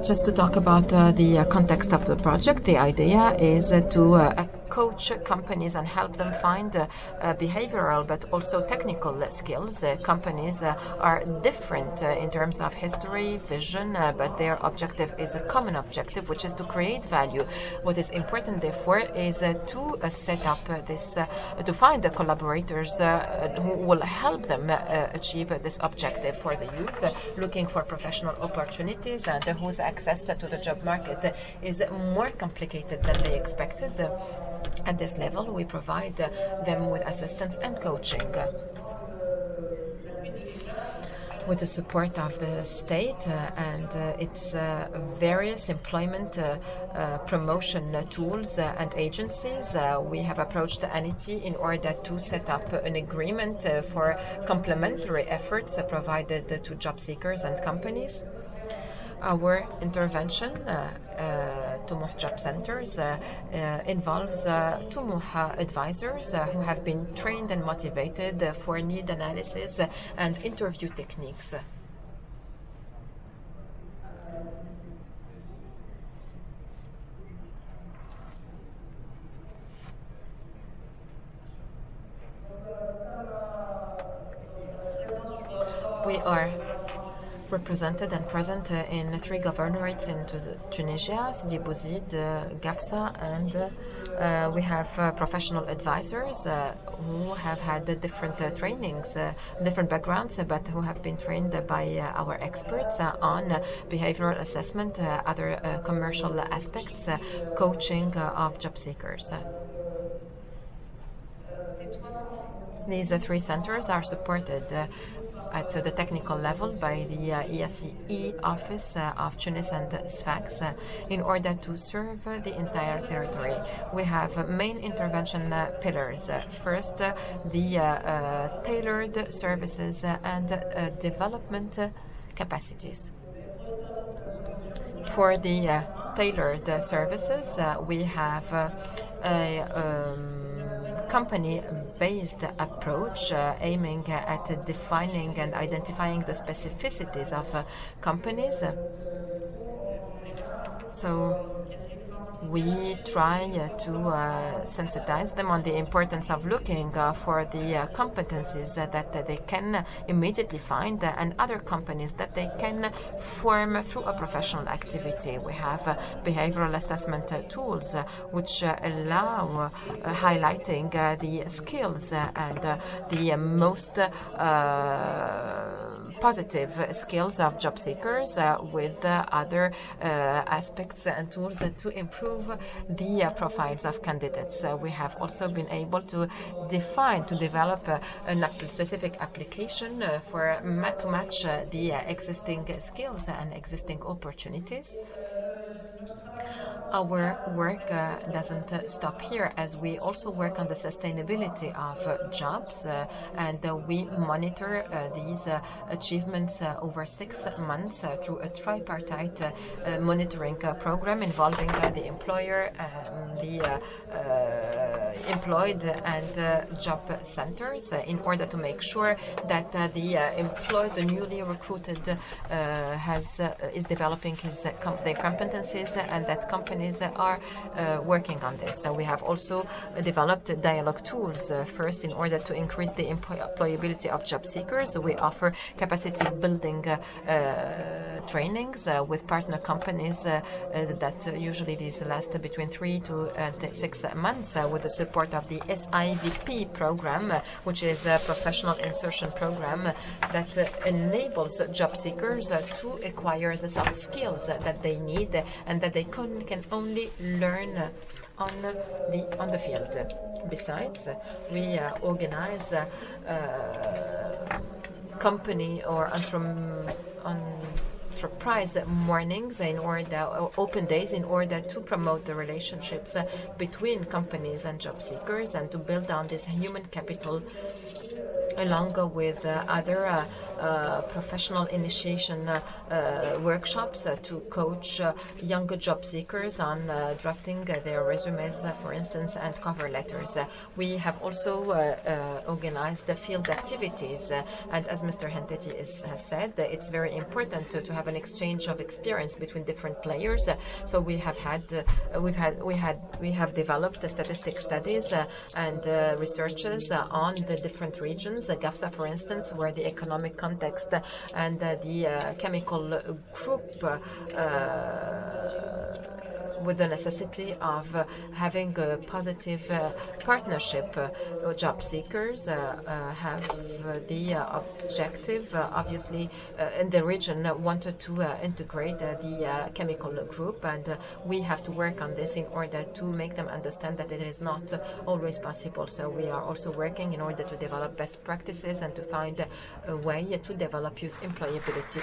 Just to talk about the context of the project, the idea is to coach companies and help them find behavioral but also technical skills. Companies are different in terms of history, vision, but their objective is a common objective, which is to create value. What is important, therefore, is to set up this, to find the collaborators who will help them achieve this objective for the youth, looking for professional opportunities and whose access to the job market is more complicated than they expected. At this level, we provide them with assistance and coaching. With the support of the state and its various employment promotion tools and agencies, we have approached ANITI in order to set up an agreement for complementary efforts provided to job seekers and companies. Our intervention, Tumuh Job Centers, involves Tumuh advisors who have been trained and motivated for need analysis and interview techniques. We are represented and present in 3 governorates in Tunisia, Sidi Bouzid, Gafsa, and we have professional advisors who have had different trainings, different backgrounds, but who have been trained by our experts on behavioral assessment, other commercial aspects, coaching of job seekers. These 3 centers are supported at the technical level by the ESE office of Tunis and Sfax in order to serve the entire territory. We have main intervention pillars. First, the tailored services and development capacities. For the tailored services, we have a company-based approach aiming at defining and identifying the specificities of companies. So we try to sensitize them on the importance of looking for the competencies that they can immediately find and other companies that they can form through a professional activity. We have behavioral assessment tools which allow highlighting the skills and the most positive skills of job seekers with other aspects and tools to improve the profiles of candidates. We have also been able to develop a specific application to match the existing skills and existing opportunities. Our work doesn't stop here, as we also work on the sustainability of jobs, and we monitor these achievements over 6 months through a tripartite monitoring program involving the employer, the employed and job centers in order to make sure that the newly recruited is developing their competencies and that companies are working on this. So we have also developed dialogue tools, first in order to increase the employability of job seekers. We offer capacity building trainings with partner companies that usually these last between 3 to 6 months with the support of the SIVP program, which is a professional insertion program that enables job seekers to acquire the soft skills that they need and that they can only learn on the field. Besides, we organize company or enterprise mornings or open days in order to promote the relationships between companies and job seekers and to build on this human capital along with other professional initiation workshops to coach younger job seekers on drafting their resumes, for instance, and cover letters. We have also organized field activities, and as Mr. Henteji has said, it's very important to have an exchange of experience between different players. So we have developed statistic studies and researches on the different regions. GAFSA, for instance, where the economic context and the chemical group with the necessity of having a positive partnership. Job seekers have the objective, obviously, in the region wanted to integrate the chemical group, and we have to work on this in order to make them understand that it is not always possible. So we are also working in order to develop best practices and to find a way to develop youth employability.